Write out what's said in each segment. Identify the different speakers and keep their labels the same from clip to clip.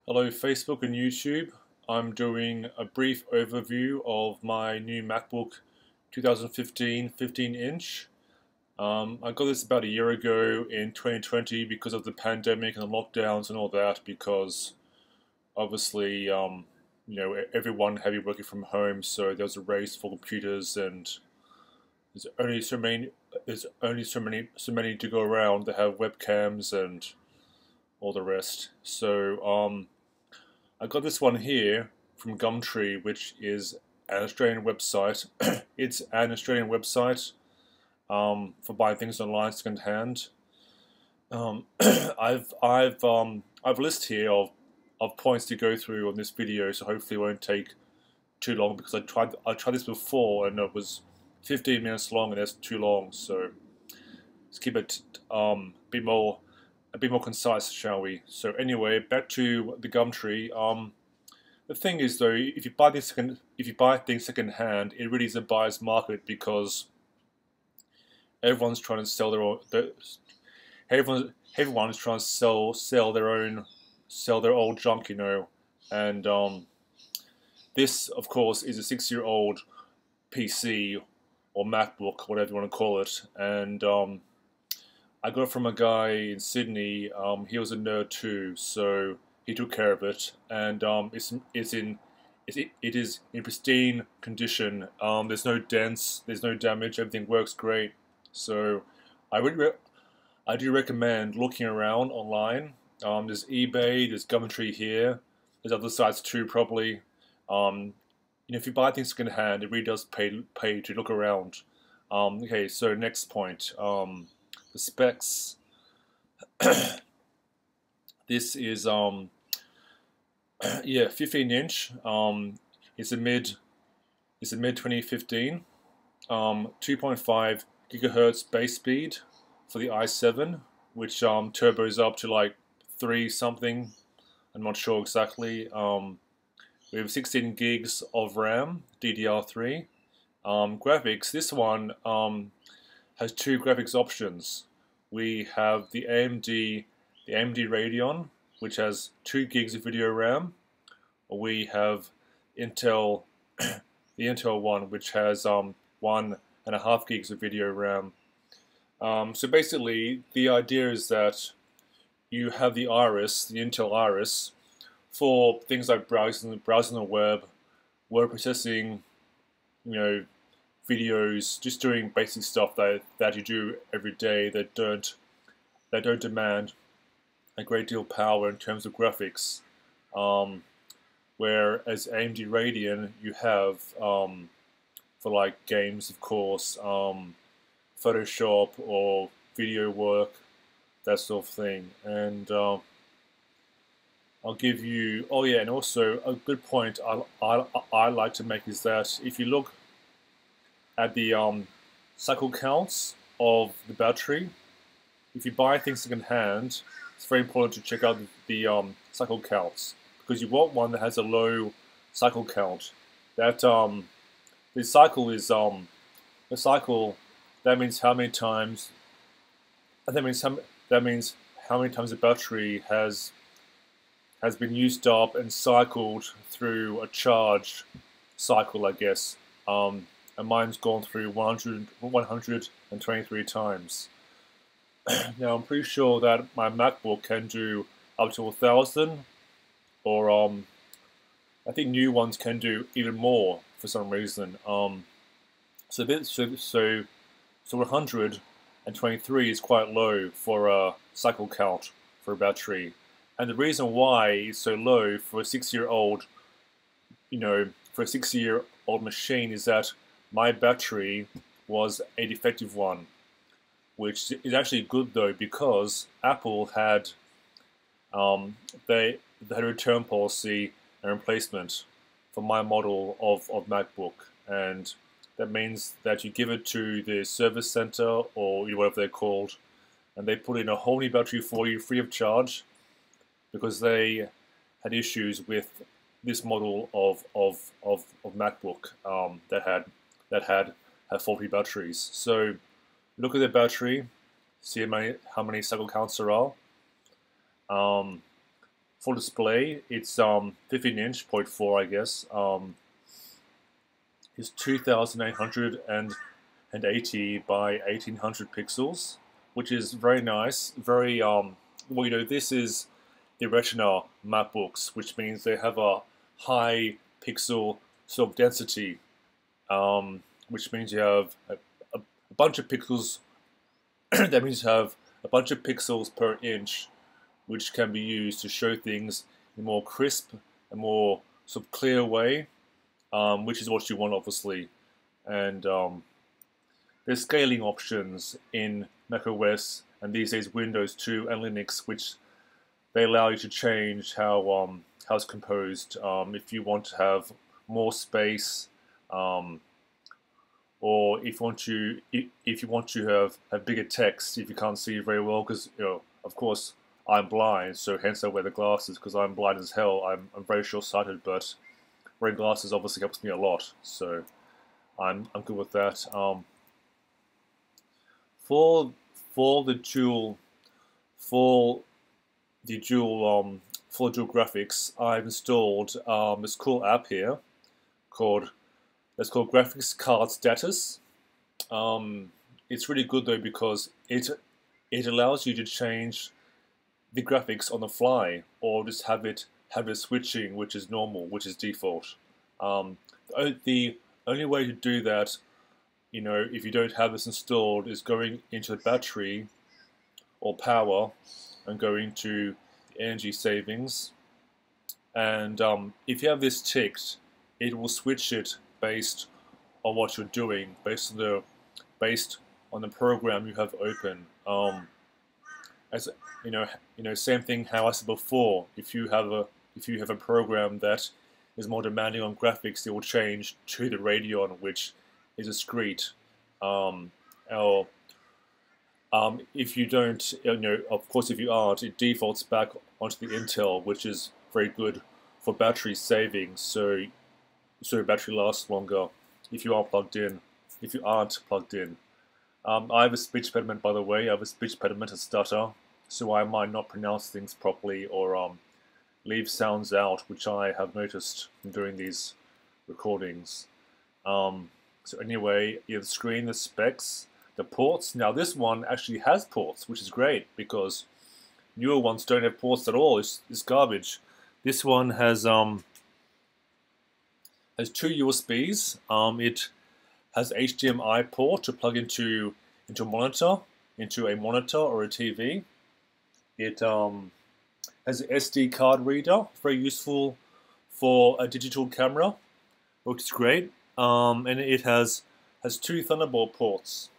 Speaker 1: Hello Facebook and YouTube. I'm doing a brief overview of my new MacBook 2015 15-inch. I got this about a year ago in 2020 because of the pandemic and the lockdowns and all that, because obviously everyone had been working from home, so there was a race for computers, and there's only so many to go around that have webcams and all the rest. So I got this one here from Gumtree, which is an Australian website. It's an Australian website for buying things online secondhand. I've a list here of points to go through on this video, so hopefully it won't take too long, because I tried this before and it was 15 minutes long and that's too long. So let's keep it a bit more concise, shall we? So anyway, back to the Gumtree. The thing is, though, if you buy things second hand, it really is a buyer's market, because everyone's trying to sell everyone's trying to sell their old junk, And this, of course, is a 6-year-old PC or MacBook, whatever you want to call it, and I got it from a guy in Sydney. He was a nerd too, so he took care of it, and it is in pristine condition. There's no dents, there's no damage, everything works great. So I do recommend looking around online. There's eBay, there's Gumtree here, there's other sites too probably. If you buy things second hand, it really does pay to look around. Okay, so next point. The specs. This is 15-inch. It's a mid 2015. 2.5 gigahertz base speed for the i7, which turbos up to like 3 something. I'm not sure exactly. We have 16 gigs of RAM, DDR3. Graphics. This one has 2 graphics options. We have the AMD Radeon, which has 2 gigs of video RAM. We have Intel, the Intel one, which has 1.5 gigs of video RAM. So basically, the idea is that you have the Iris, the Intel Iris, for things like browsing the web processing, videos, just doing basic stuff that you do every day that don't demand a great deal of power in terms of graphics. Whereas AMD Radeon, you have for like games, of course, Photoshop or video work, that sort of thing. And I'll give you. Oh yeah, and also a good point I like to make is that if you look at the cycle counts of the battery, if you buy things second hand, it's very important to check out the cycle counts, because you want one that has a low cycle count. That the cycle is the cycle. That means how many times. That means how many times the battery has been used up and cycled through a charge cycle, I guess. And mine's gone through 123 times. Now I'm pretty sure that my MacBook can do up to 1,000, or I think new ones can do even more for some reason. So 123 is quite low for a cycle count for a battery, and the reason why it's so low for a 6-year-old, machine, is that my battery was a defective one, which is actually good though, because Apple had they had a return policy and replacement for my model of MacBook, and that means that you give it to the service center, or whatever they're called, and they put in a whole new battery for you free of charge, because they had issues with this model of MacBook that had faulty batteries. So look at the battery, see how many cycle counts there are. full display. It's 15-inch, 0.4, I guess. Is 2,880 by 1,800 pixels, which is very nice. Very well, this is the Retina MacBooks, which means they have a high pixel sort of density, which means you have a bunch of pixels. That means you have a bunch of pixels per inch, which can be used to show things in a more crisp and more sort of clear way, which is what you want, obviously. And there's scaling options in macOS and these days Windows 2 and Linux, which they allow you to change how it's composed. If you want to have more space, or if you want to have bigger text, if you can't see very well, because of course I'm blind, so hence I wear the glasses, because I'm blind as hell. I'm very short-sighted, but wearing glasses obviously helps me a lot, so I'm good with that. For the dual graphics, I've installed this cool app here called Graphics Card Status. It's really good though, because it allows you to change the graphics on the fly, or just have it switching, which is normal, which is default. The only way to do that, if you don't have this installed, is going into the battery or power and going to energy savings. And if you have this ticked, it will switch it based on what you're doing, based on the program you have open. As same thing how I said before. If you have a program that is more demanding on graphics, it will change to the Radeon, which is discrete. If you don't, of course, if you aren't, it defaults back onto the Intel, which is very good for battery savings. So battery lasts longer if you are plugged in. If you aren't plugged in, I have a speech impediment, by the way. I have a speech impediment, a stutter, so I might not pronounce things properly or leave sounds out, which I have noticed from doing these recordings. So anyway, you have the screen, the specs, the ports. Now this one actually has ports, which is great, because newer ones don't have ports at all. It's garbage. This one has two USBs. It has HDMI port to plug into a monitor or a TV. It has an SD card reader, very useful for a digital camera, which is great. And it has two Thunderbolt ports,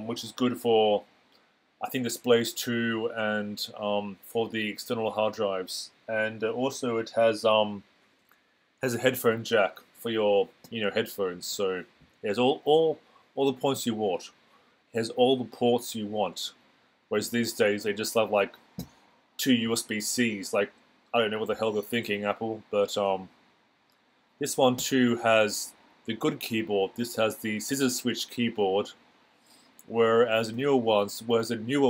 Speaker 1: which is good for, I think, displays too, and for the external hard drives. And also it has a headphone jack for your headphones. So it has all the points you want. It has all the ports you want. Whereas these days they just have like two USB-Cs. Like, I don't know what the hell they're thinking, Apple, but this one too has the good keyboard. This has the scissor switch keyboard, whereas the newer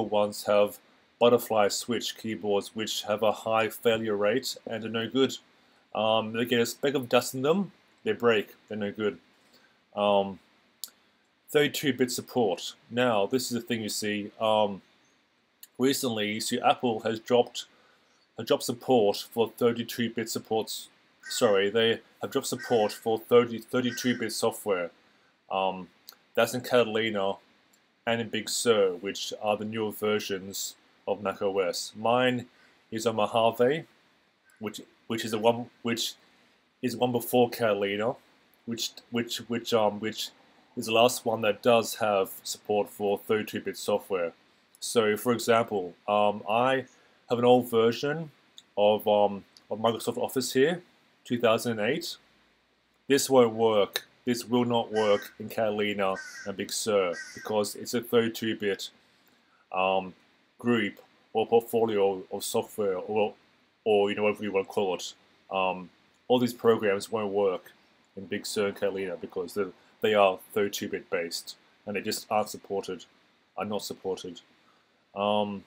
Speaker 1: ones have butterfly switch keyboards, which have a high failure rate and are no good. They get a speck of dust in them, they break, they're no good. 32-bit support. Now, this is the thing you see. Recently, you see Apple has dropped support for 32-bit supports. Sorry, they have dropped support for 32-bit software. That's in Catalina and in Big Sur, which are the newer versions of macOS. Mine is on Mojave, which is one before Catalina, which is the last one that does have support for 32-bit software. So, for example, I have an old version of Microsoft Office here, 2008. This won't work. This will not work in Catalina and Big Sur, because it's a 32-bit group or portfolio of software, or whatever you want to call it. All these programs won't work in Big Sur and Catalina because they are 32-bit based, and they just are not supported. Now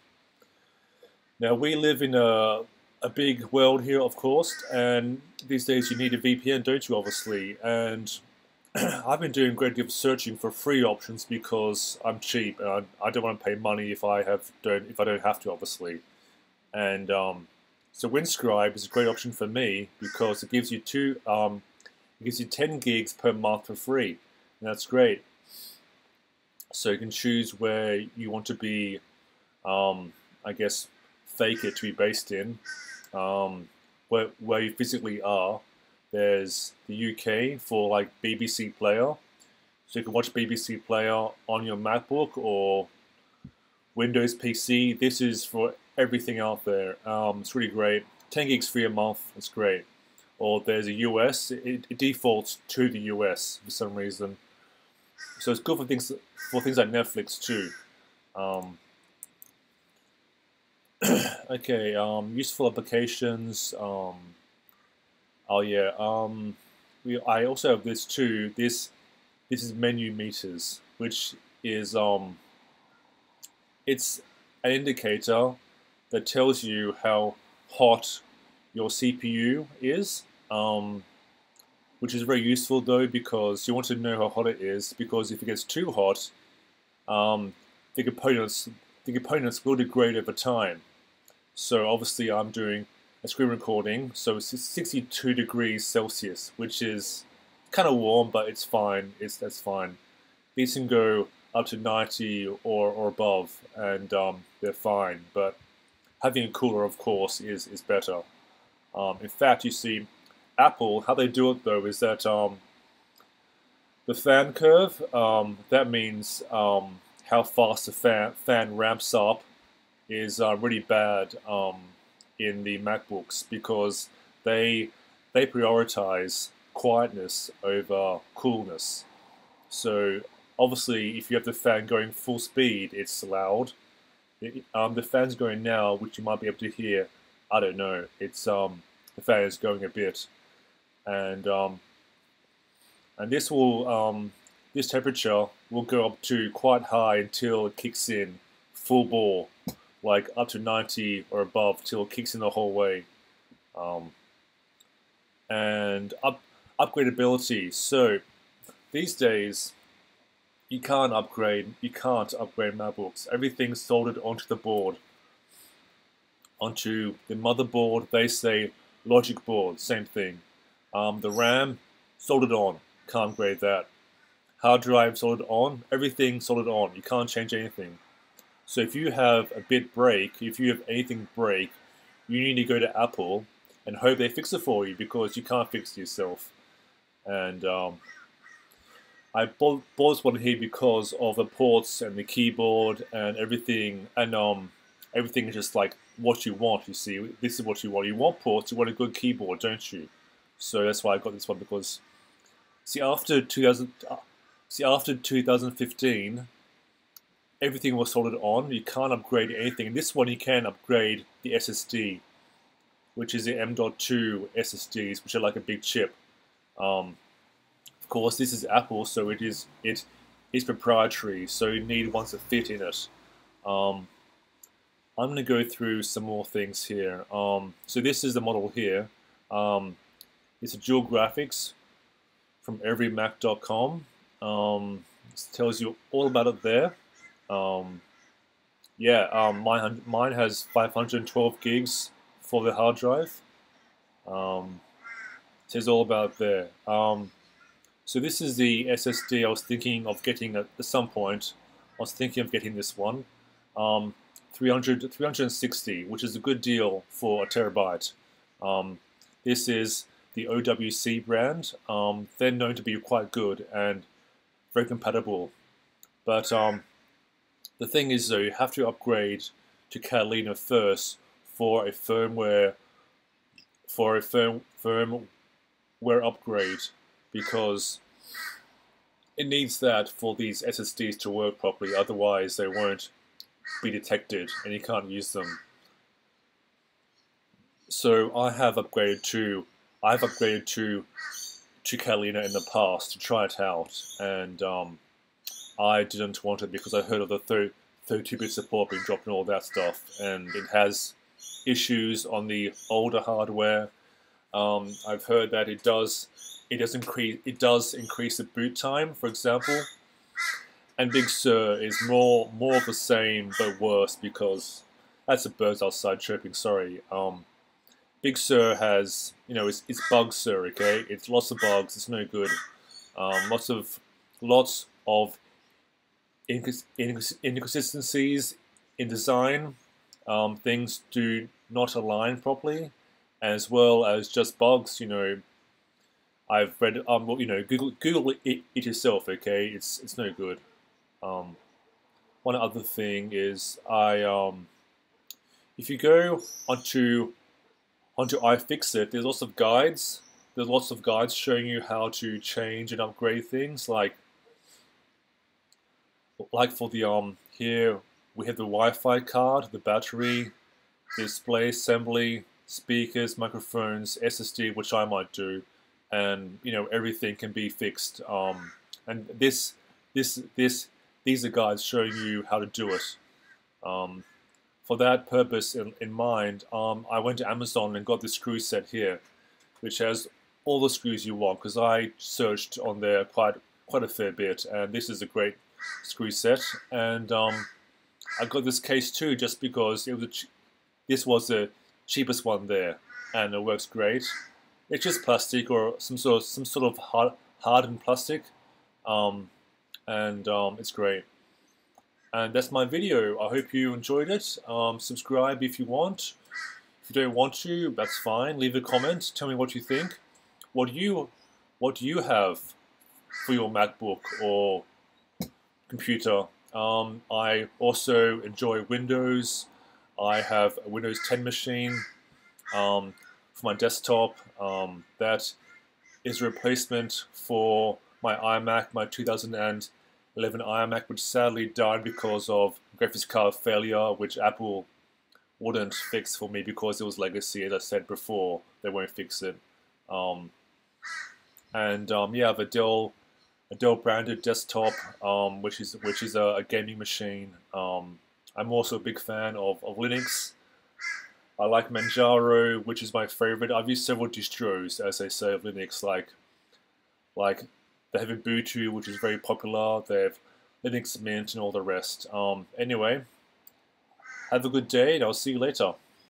Speaker 1: we live in a a big world here, of course, and these days you need a VPN, don't you, obviously? And I've been doing a great deal of searching for free options because I'm cheap and I don't want to pay money if I don't have to, obviously. And so Windscribe is a great option for me because it gives you 10 gigs per month for free, and that's great. So you can choose where you want to be, I guess, fake it to be based in, where you physically are. There's the UK for like BBC Player, so you can watch BBC Player on your MacBook or Windows PC. This is for everything out there. It's really great. 10 gigs free a month. It's great. Or there's a US. It defaults to the US for some reason. So it's good for things like Netflix too. Okay. Useful applications. Oh yeah. I also have this too. This is menu meters, which is it's an indicator that tells you how hot your CPU is, which is very useful though because you want to know how hot it is, because if it gets too hot, the components will degrade over time. So obviously I'm doing a screen recording, so it's 62 degrees Celsius, which is kind of warm, but it's fine. That's fine. These can go up to 90 or above, and they're fine. But having a cooler, of course, is better. In fact, you see, Apple, how they do it though is that the fan curve, that means how fast the fan ramps up, is really bad in the MacBooks because they prioritize quietness over coolness. So obviously, if you have the fan going full speed, it's loud. The fan's going now, which you might be able to hear. I don't know. It's the fan is going a bit, and this temperature will go up to quite high until it kicks in full bore, like up to 90 or above, till it kicks in the whole way. And upgradability. So these days, you can't upgrade MacBooks. Everything's soldered onto the board, onto the motherboard. They say logic board, same thing. The RAM soldered on, can't upgrade that. Hard drive soldered on, everything soldered on. You can't change anything. So if you have a bit break, if you have anything break, you need to go to Apple and hope they fix it for you because you can't fix it yourself. And I bought this one here because of the ports and the keyboard and everything, and everything is just like what you want. You see, this is what you want. You want ports. You want a good keyboard, don't you? So that's why I got this one, because after 2015, everything was soldered on. You can't upgrade anything. This one you can upgrade the SSD, which is the M.2 SSDs, which are like a big chip. Of course, this is Apple, so it is proprietary. So you need ones that fit in it. I'm going to go through some more things here. So this is the model here. It's a dual graphics from everymac.com. It tells you all about it there. Mine has 512 gigs for the hard drive. Says all about it there. So this is the SSD I was thinking of getting at some point. I was thinking of getting this one. 360, which is a good deal for a terabyte. This is the OWC brand. They're known to be quite good and very compatible. But the thing is, though, you have to upgrade to Catalina first for a firmware upgrade, because it needs that for these SSDs to work properly. Otherwise, they won't be detected and you can't use them. So I've upgraded to Catalina in the past to try it out, and I didn't want it because I heard of the 32-bit support being dropped and all that stuff, and it has issues on the older hardware. I've heard that it does increase the boot time, for example. And Big Sur is more of the same but worse, because that's the birds outside chirping. Sorry. Big Sur has, it's bug Sur. Okay, it's lots of bugs. It's no good. Lots of inconsistencies in design. Things do not align properly, as well as just bugs. I've read, Google it yourself. Okay, it's no good. One other thing is if you go onto iFixit, there's lots of guides. There's lots of guides showing you how to change and upgrade things. Like for the here we have the Wi-Fi card, the battery, display assembly, speakers, microphones, SSD, which I might do, and everything can be fixed. And these are guides showing you how to do it. For that purpose in mind, I went to Amazon and got this screw set here, which has all the screws you want, because I searched on there quite a fair bit, and this is a great screw set. And I got this case too, just because this was the cheapest one there, and it works great. It's just plastic, or some sort of hardened plastic, and it's great. And that's my video. I hope you enjoyed it. Subscribe if you want. If you don't want to, that's fine. Leave a comment. Tell me what you think. What do you have for your MacBook or computer? I also enjoy Windows. I have a Windows 10 machine for my desktop. That is a replacement for my iMac, my 2011 iMac, which sadly died because of graphics card failure, which Apple wouldn't fix for me because it was legacy. As I said before, they won't fix it. Yeah, I have a Dell branded desktop, which is a gaming machine. I'm also a big fan of Linux. I like Manjaro, which is my favorite. I've used several distros, as they say, of Linux, like they have Ubuntu, which is very popular. They have Linux Mint and all the rest. Anyway, have a good day, and I'll see you later.